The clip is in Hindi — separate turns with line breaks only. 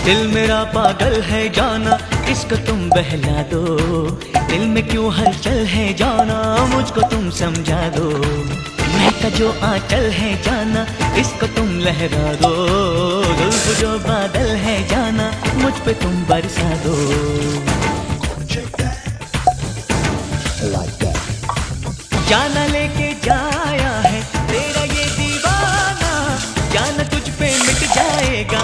दिल मेरा पागल है जाना, इसको तुम बहला दो। दिल में क्यों हलचल है जाना, मुझको तुम समझा दो। महका जो आंचल है जाना, इसको तुम लहरा दो। जुल्फ जो बादल है जाना, मुझ पे तुम बरसा दो। जाना लेके जाया है तेरा ये दीवाना, जाना तुझ पे मिट जाएगा